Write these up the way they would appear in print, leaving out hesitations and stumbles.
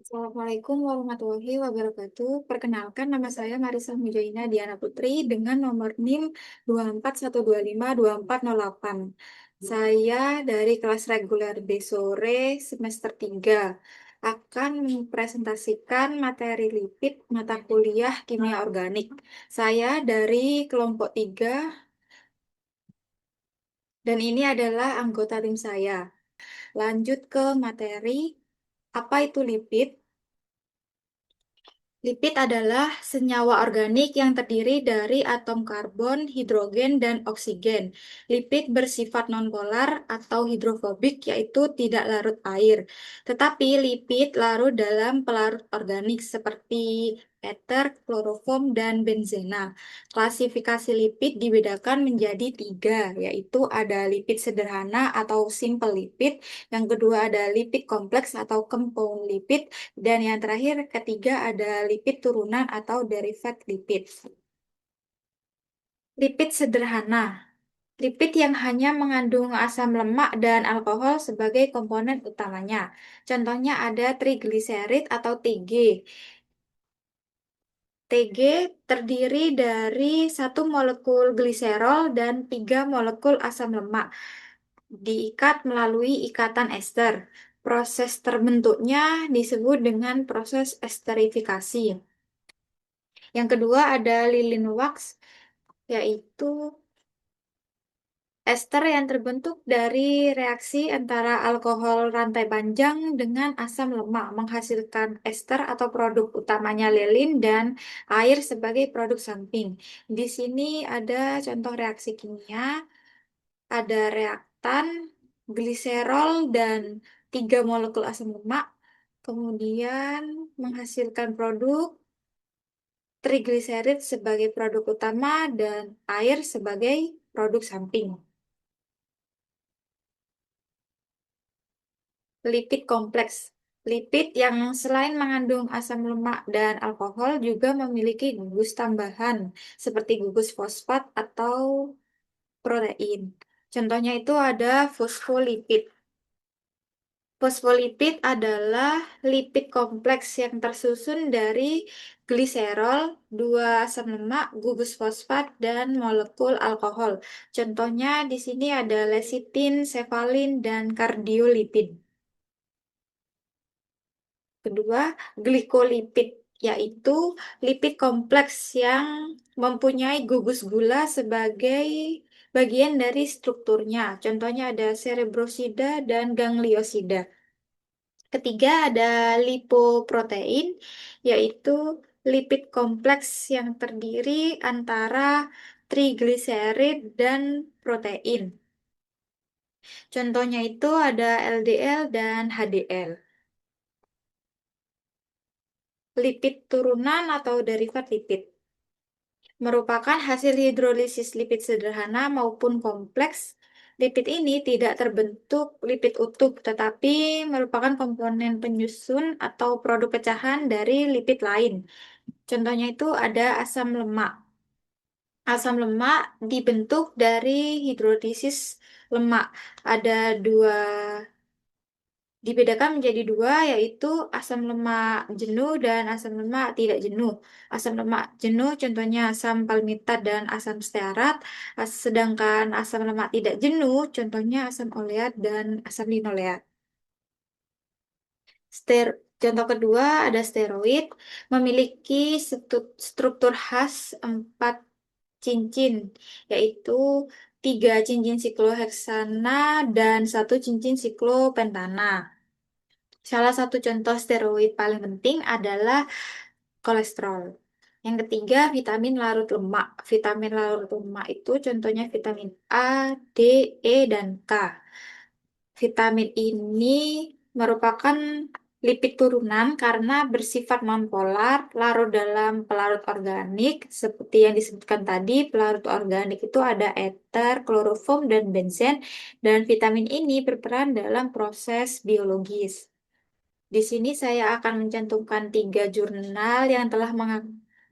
Assalamualaikum warahmatullahi wabarakatuh. Perkenalkan, nama saya Marisa Mujaina Diana Putri dengan nomor NIM 241252408. Saya dari kelas reguler B sore semester 3 akan mempresentasikan materi lipid mata kuliah kimia organik. Saya dari kelompok 3 dan ini adalah anggota tim saya. Lanjut ke materi, apa itu lipid? Lipid adalah senyawa organik yang terdiri dari atom karbon, hidrogen, dan oksigen. Lipid bersifat nonpolar atau hidrofobik, yaitu tidak larut air. Tetapi lipid larut dalam pelarut organik seperti ether, kloroform, dan benzena. Klasifikasi lipid dibedakan menjadi tiga, yaitu ada lipid sederhana atau simple lipid, yang kedua ada lipid kompleks atau compound lipid, dan yang terakhir, ketiga ada lipid turunan atau derivat lipid. Lipid sederhana. Lipid yang hanya mengandung asam lemak dan alkohol sebagai komponen utamanya. Contohnya ada trigliserid atau TG. TG terdiri dari satu molekul gliserol dan tiga molekul asam lemak. Diikat melalui ikatan ester. Proses terbentuknya disebut dengan proses esterifikasi. Yang kedua ada lilin wax, yaitu ester yang terbentuk dari reaksi antara alkohol rantai panjang dengan asam lemak menghasilkan ester atau produk utamanya lilin dan air sebagai produk samping. Di sini ada contoh reaksi kimia, ada reaktan, gliserol, dan tiga molekul asam lemak, kemudian menghasilkan produk trigliserid sebagai produk utama dan air sebagai produk samping. Lipid kompleks. Lipid yang selain mengandung asam lemak dan alkohol juga memiliki gugus tambahan seperti gugus fosfat atau protein. Contohnya itu ada fosfolipid. Fosfolipid adalah lipid kompleks yang tersusun dari gliserol, dua asam lemak, gugus fosfat, dan molekul alkohol. Contohnya di sini ada lecitin, cefalin, dan kardiolipid. Kedua, glikolipid, yaitu lipid kompleks yang mempunyai gugus gula sebagai bagian dari strukturnya. Contohnya ada cerebrosida dan gangliosida. Ketiga ada lipoprotein, yaitu lipid kompleks yang terdiri antara trigliserid dan protein. Contohnya itu ada LDL dan HDL. Lipid turunan atau derivat lipid merupakan hasil hidrolisis lipid sederhana maupun kompleks. Lipid ini tidak terbentuk lipid utuh, tetapi merupakan komponen penyusun atau produk pecahan dari lipid lain. Contohnya itu ada asam lemak. Asam lemak dibentuk dari hidrolisis lemak. Ada dua, dibedakan menjadi dua, yaitu asam lemak jenuh dan asam lemak tidak jenuh. Asam lemak jenuh contohnya asam palmitat dan asam stearat, sedangkan asam lemak tidak jenuh contohnya asam oleat dan asam linoleat. Ster Contoh kedua ada steroid, memiliki struktur khas 4 cincin, yaitu 3 cincin sikloheksana dan 1 cincin siklopentana. Salah satu contoh steroid paling penting adalah kolesterol. Yang ketiga, vitamin larut lemak. Vitamin larut lemak itu contohnya vitamin A, D, E, dan K. Vitamin ini merupakan lipid turunan karena bersifat nonpolar, larut dalam pelarut organik. Seperti yang disebutkan tadi, pelarut organik itu ada ether, kloroform, dan benzen. Dan vitamin ini berperan dalam proses biologis. Di sini saya akan mencantumkan 3 jurnal yang telah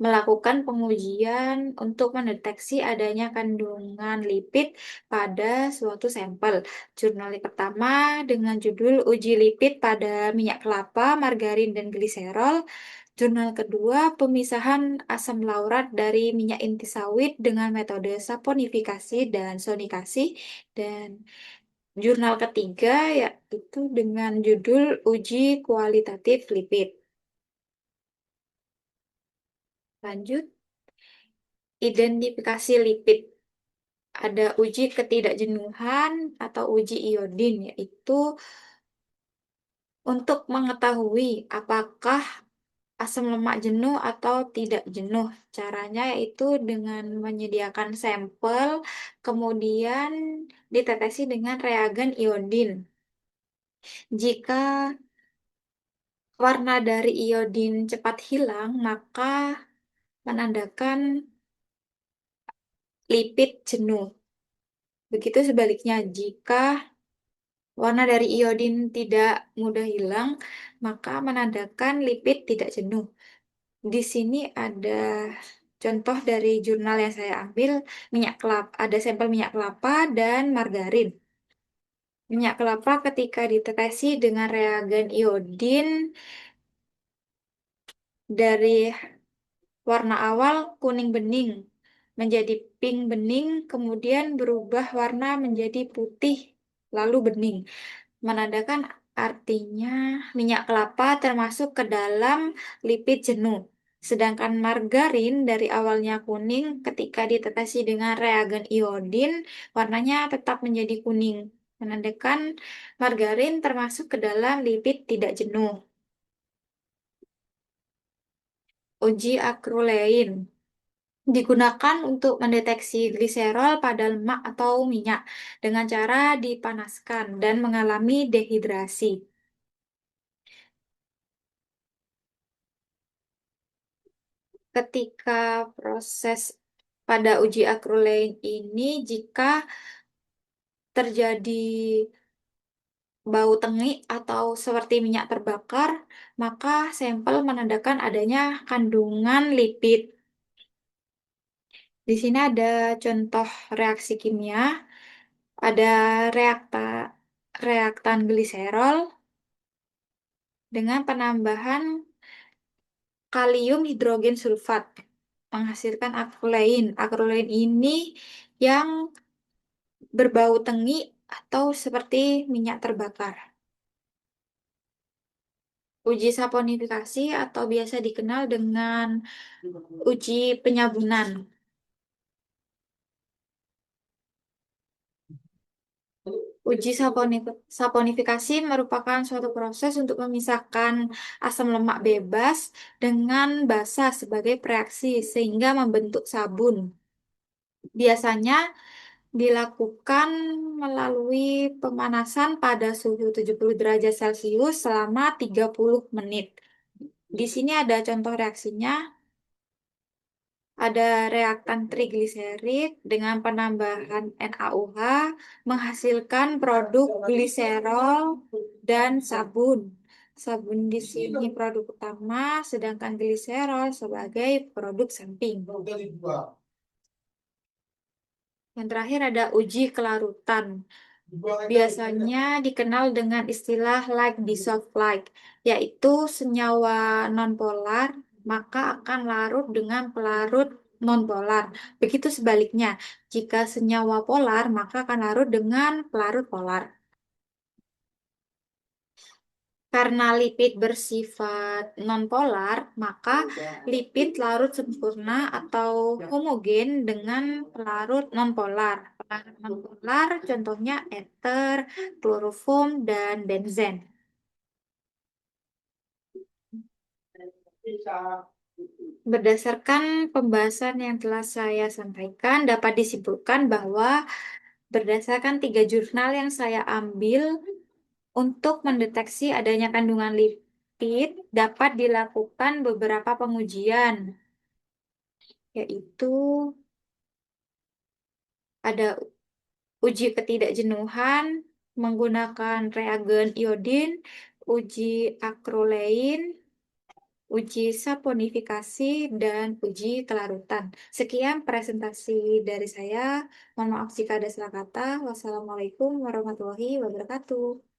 melakukan pengujian untuk mendeteksi adanya kandungan lipid pada suatu sampel. Jurnal pertama dengan judul Uji Lipid pada minyak kelapa, margarin, dan gliserol. Jurnal kedua, pemisahan asam laurat dari minyak inti sawit dengan metode saponifikasi dan sonikasi. Dan jurnal ketiga yaitu dengan judul Uji Kualitatif Lipid. Lanjut, identifikasi lipid. Ada uji ketidakjenuhan atau uji iodin, yaitu untuk mengetahui apakah asam lemak jenuh atau tidak jenuh. Caranya yaitu dengan menyediakan sampel, kemudian ditetesi dengan reagen iodin. Jika warna dari iodin cepat hilang, maka menandakan lipid jenuh. Begitu sebaliknya, jika warna dari iodin tidak mudah hilang, maka menandakan lipid tidak jenuh. Di sini ada contoh dari jurnal yang saya ambil, minyak kelapa, ada sampel minyak kelapa dan margarin. Minyak kelapa ketika ditetesi dengan reagen iodin dari warna awal kuning bening menjadi pink bening, kemudian berubah warna menjadi putih, lalu bening. Menandakan artinya minyak kelapa termasuk ke dalam lipid jenuh. Sedangkan margarin dari awalnya kuning ketika ditetesi dengan reagen iodin, warnanya tetap menjadi kuning. Menandakan margarin termasuk ke dalam lipid tidak jenuh. Uji akrulein digunakan untuk mendeteksi gliserol pada lemak atau minyak dengan cara dipanaskan dan mengalami dehidrasi. Ketika proses pada uji akrulein ini, jika terjadi bau tengik atau seperti minyak terbakar, maka sampel menandakan adanya kandungan lipid. Di sini ada contoh reaksi kimia, ada reaktan gliserol dengan penambahan kalium hidrogen sulfat menghasilkan akrulein. Akrulein ini yang berbau tengik atau seperti minyak terbakar. Uji saponifikasi atau biasa dikenal dengan uji penyabunan. Uji saponifikasi merupakan suatu proses untuk memisahkan asam lemak bebas dengan basa sebagai reaksi sehingga membentuk sabun. Biasanya dilakukan melalui pemanasan pada suhu 70 derajat Celcius selama 30 menit. Di sini ada contoh reaksinya. Ada reaktan trigliserid dengan penambahan NaOH menghasilkan produk gliserol dan sabun. Sabun di sini produk utama, sedangkan gliserol sebagai produk samping. Yang terakhir ada uji kelarutan. Biasanya dikenal dengan istilah like dissolve like, yaitu senyawa nonpolar maka akan larut dengan pelarut nonpolar. Begitu sebaliknya, jika senyawa polar maka akan larut dengan pelarut polar. Karena lipid bersifat nonpolar, maka lipid larut sempurna atau homogen dengan pelarut nonpolar. Pelarut nonpolar contohnya ether, kloroform, dan benzen. Berdasarkan pembahasan yang telah saya sampaikan, dapat disimpulkan bahwa berdasarkan 3 jurnal yang saya ambil, untuk mendeteksi adanya kandungan lipid dapat dilakukan beberapa pengujian, yaitu ada uji ketidakjenuhan menggunakan reagen iodin, uji akrulein, uji saponifikasi, dan uji kelarutan. Sekian presentasi dari saya. Mohon maaf jika ada salah kata. Wassalamualaikum warahmatullahi wabarakatuh.